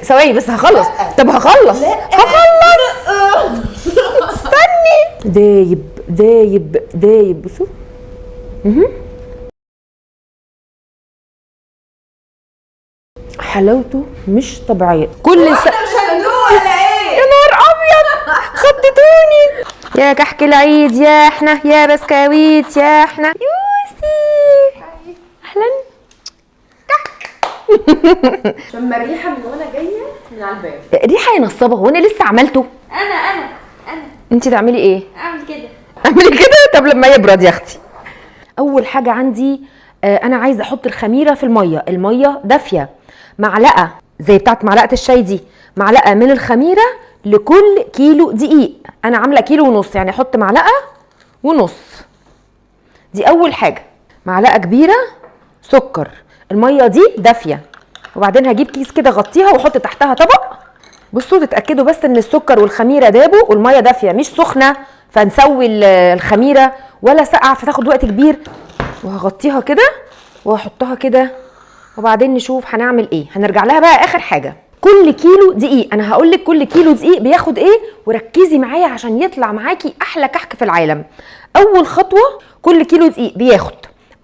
ثواني بس هخلص. طب هخلص استني. دايب دايب دايب. بصوا حلاوته مش طبيعيه. كل مش هندوق ولا ايه؟ يا نهار ابيض خضتوني. يا كحك العيد يا احنا، يا بسكويت يا احنا. يوسي اهلا. شم الريحه من وانا جايه من على الباب. ريحه يا نصابه، هو انا لسه عملته؟ انا انت تعملي ايه؟ اعمل كده. اعملي كده. طب لما يبرد يا اختي. اول حاجه عندي انا عايزه احط الخميره في الميه. الميه دافيه، معلقه زي بتاعت معلقه الشاي دي، معلقه من الخميره لكل كيلو دقيق. انا عامله كيلو ونص، يعني احط معلقه ونص. دي اول حاجه. معلقه كبيره سكر. الميه دي دافيه، وبعدين هجيب كيس كده اغطيها واحط تحتها طبق. بصوا تتاكدوا بس ان السكر والخميره دابوا والميه دافيه مش سخنه فنسوي الخميره، ولا ساقعه فتاخد وقت كبير. وهغطيها كده وهحطها كده، وبعدين نشوف هنعمل ايه. هنرجع لها بقى اخر حاجه. كل كيلو دقيق، انا هقول لك كل كيلو دقيق بياخد ايه، وركزي معايا عشان يطلع معاكي احلى كحك في العالم. اول خطوه، كل كيلو دقيق بياخد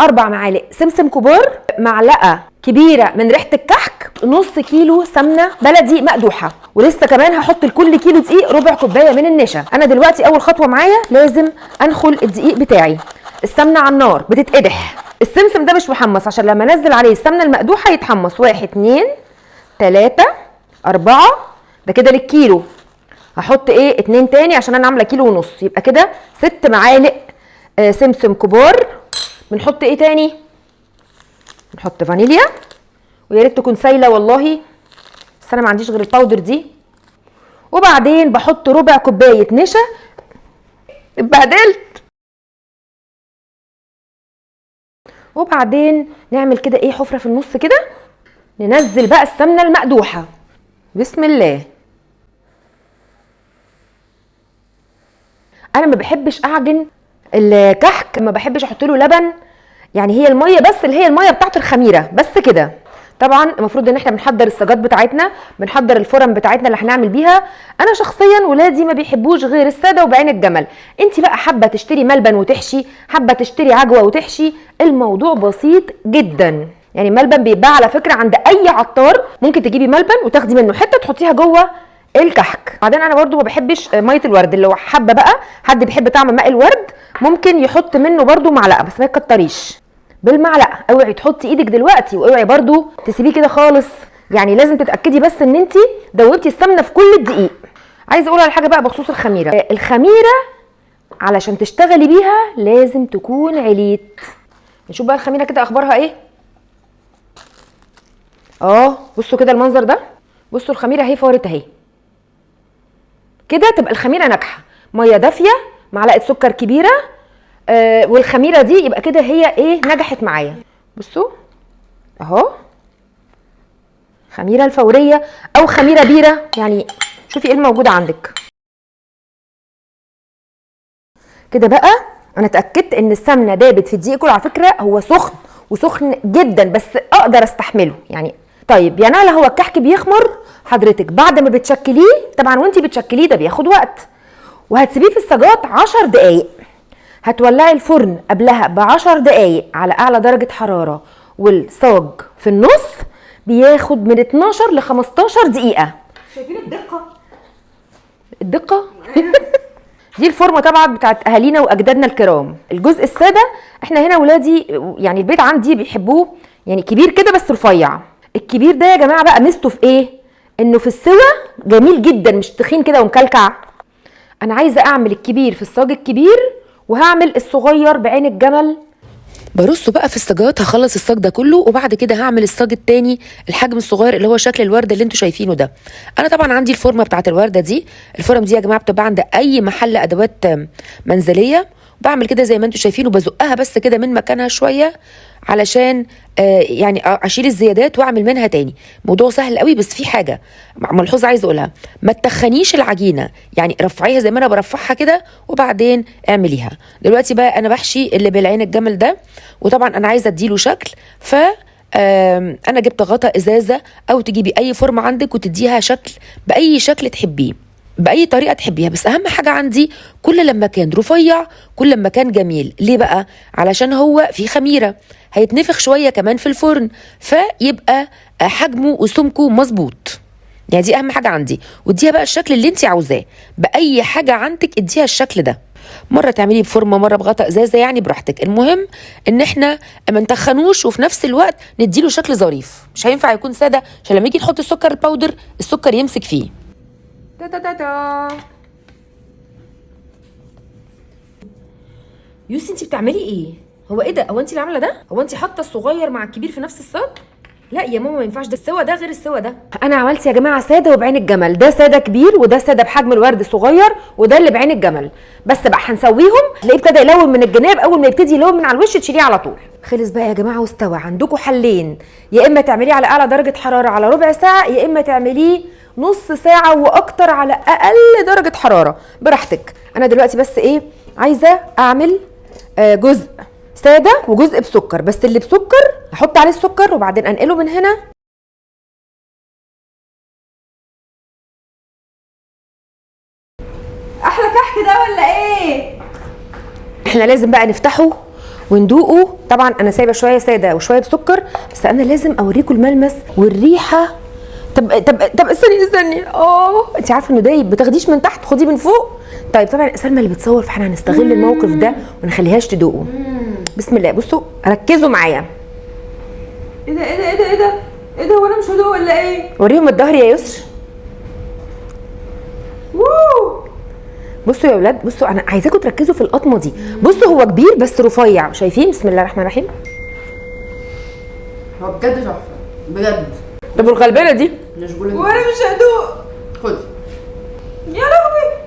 4 معالق سمسم كبار، معلقه كبيره من ريحه الكحك، نص كيلو سمنه بلدي مقدوحه، ولسه كمان هحط لكل كيلو دقيق ربع كوبايه من النشا. انا دلوقتي اول خطوه معايا لازم انخل الدقيق بتاعي. السمنه على النار بتتقدح. السمسم ده مش محمص عشان لما انزل عليه السمنه المقدوحه يتحمص. 1 2 3 4 ده كده للكيلو. هحط ايه 2 تاني عشان انا عامله كيلو ونص، يبقى كده 6 معالق سمسم كبار. بنحط ايه تاني؟ نحط فانيليا، ويا ريت تكون سايله والله، بس انا ما عنديش غير الباودر دي. وبعدين بحط ربع كوبايه نشا. اتبهدلت. وبعدين نعمل كده ايه حفره في النص كده، ننزل بقى السمنه المقدوحه. بسم الله. انا ما بحبش اعجن الكحك، ما بحبش احط له لبن، يعني هي الميه بس اللي هي الميه بتاعت الخميره بس كده. طبعا المفروض ان احنا بنحضر السجات بتاعتنا، بنحضر الفرن بتاعتنا اللي هنعمل بيها. انا شخصيا ولادي ما بيحبوش غير الساده وبعين الجمل. انت بقى حابه تشتري ملبن وتحشي، حابه تشتري عجوه وتحشي، الموضوع بسيط جدا. يعني ملبن بيتباع على فكره عند اي عطار، ممكن تجيبي ملبن وتاخدي منه حته تحطيها جوه الكحك. بعدين انا برضو ما بحبش ميه الورد، اللي هو حابه بقى حد بيحب طعم ماء الورد ممكن يحط منه برضو معلقه، بس ما يكتريش. بالمعلقه. اوعي تحطي ايدك دلوقتي، واوعي برضو تسيبيه كده خالص، يعني لازم تتاكدي بس ان انت دوبتي السمنه في كل الدقيق. عايزه اقول على حاجه بقى بخصوص الخميره. الخميره علشان تشتغلي بيها لازم تكون عليت. نشوف بقى الخميره كده اخبارها ايه. بصوا كده المنظر ده. بصوا الخميره اهي فارت اهي كده، تبقى الخميره ناجحه. ميه دافيه، معلقه سكر كبيره، والخميره دي يبقى كده هي ايه نجحت معايا. بصوا اهو، خميره الفوريه او خميره بيره، يعني شوفي ايه الموجود عندك. كده بقى انا اتاكدت ان السمنه دابت في الدقيق كله. على فكره هو سخن وسخن جدا، بس اقدر استحمله يعني. طيب يا نالا، هو الكحك بيخمر حضرتك بعد ما بتشكليه طبعا، وانتي بتشكليه ده بياخد وقت، وهتسيبيه في السجات 10 دقايق. هتولعي الفرن قبلها ب10 دقايق على اعلى درجه حراره، والصاج في النص بياخد من 12 ل 15 دقيقه. شايفين الدقه دي الفورمه طبعا بتاعت اهالينا واجدادنا الكرام. الجزء الساده احنا هنا ولادي يعني البيت عندي بيحبوه يعني كبير كده بس رفيع. الكبير ده يا جماعه بقى ميزته في ايه؟ انه في السوا جميل جدا، مش تخين كده ومكلكع. انا عايزه اعمل الكبير في الصاج الكبير، وهعمل الصغير بعين الجمل. برصه بقى في الصاجات. هخلص الصاج ده كله، وبعد كده هعمل الصاج التاني الحجم الصغير اللي هو شكل الورده اللي انتوا شايفينه ده. انا طبعا عندي الفورمه بتاعت الورده دي. الفورم دي يا جماعه بتبقى عند اي محل ادوات منزليه. بعمل كده زي ما انتوا شايفين، وبزقها بس كده من مكانها شويه علشان يعني اشيل الزيادات واعمل منها تاني. موضوع سهل قوي، بس في حاجه ملحوظه عايزه اقولها: ما تخنيش العجينه، يعني رفعيها زي ما انا برفعها كده وبعدين اعمليها. دلوقتي بقى انا بحشي اللي بالعين الجمل ده، وطبعا انا عايزه اديله شكل، ف انا جبت غطا ازازه، او تجيبي اي فورمه عندك وتديها شكل باي شكل تحبيه، باي طريقه تحبيها. بس اهم حاجه عندي كل لما كان رفيع كل لما كان جميل. ليه بقى؟ علشان هو في خميره، هيتنفخ شويه كمان في الفرن، فيبقى حجمه وسمكه مظبوط. يعني دي اهم حاجه عندي. واديها بقى الشكل اللي انت عاوزاه، باي حاجه عندك اديها الشكل ده. مره تعمليه بفورمه، مره بغطاء ازازه، يعني براحتك. المهم ان احنا ما نتخنوش، وفي نفس الوقت نديله شكل ظريف. مش هينفع يكون ساده، عشان لما يجي نحط السكر الباودر السكر يمسك فيه. تا تا تا تا. يوسي انت بتعملي ايه؟ هو ايه ده؟ هو انت اللي عامله ده؟ هو انت حاطه الصغير مع الكبير في نفس الصاج؟ لا يا ماما ما ينفعش، ده السوا ده غير السوا ده. انا عملت يا جماعه ساده وبعين الجمل، ده ساده كبير وده ساده بحجم الورد صغير وده اللي بعين الجمل. بس بقى هنسويهم، تلاقيه ابتدى يلون من الجناب، اول ما يبتدي يلون من على الوش تشيليه على طول. خلص بقى يا جماعه واستوى. عندكم حلين، يا اما تعمليه على اعلى درجه حراره على ربع ساعه، يا اما تعمليه نص ساعه واكتر على اقل درجه حراره، براحتك. انا دلوقتي بس ايه عايزه اعمل جزء ساده وجزء بسكر، بس اللي بسكر هحط عليه السكر وبعدين انقله من هنا. احلى كحك ده ولا ايه؟ احنا لازم بقى نفتحه وندوقه. طبعا انا سايبه شويه ساده وشويه بسكر، بس انا لازم اوريكم الملمس والريحه. طب استني انت عارفه انه دايب، بتاخديش من تحت خديه من فوق. طيب طبعا سلمى اللي بتصور، فاحنا هنستغل الموقف ده ونخليهاش تدوقه. بسم الله. بصوا ركزوا معايا. ايه ده ايه ده ايه ده ايه ده ايه ده؟ وانا مش هدوق ولا ايه؟ وريهم الظهر يا يسر. ووو. بصوا يا ولاد، بصوا انا عايزاكم تركزوا في القطمه دي. بصوا هو كبير بس رفيع، شايفين؟ بسم الله الرحمن الرحيم. هو بجد تحفه بجد. طب والغلبانه دي؟ مش بقول وانا مش هدوق. خد يا لهوي.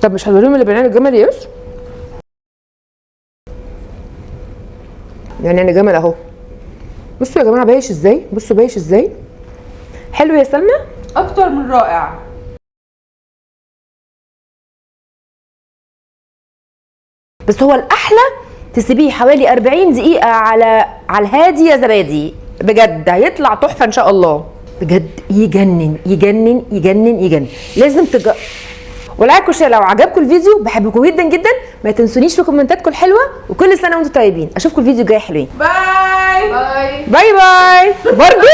طب مش هنوريهم اللي بيننا الجمل يا يسر؟ يعني جمل اهو. بصوا يا جماعه بايش ازاي، بصوا بايش ازاي. حلو يا سلمى؟ اكتر من رائع. بس هو الاحلى تسيبيه حوالي 40 دقيقه على الهادي يا زبادي، بجد هيطلع تحفه ان شاء الله. بجد يجنن يجنن يجنن يجنن. لازم ولايك وشير لو عجبكم الفيديو. بحبكم جدا جدا، ما تنسونيش في كومنتاتكم الحلوه، وكل سنه وانتم طيبين. اشوفكم الفيديو الجاي حلوين. باي باي باي باي برضو.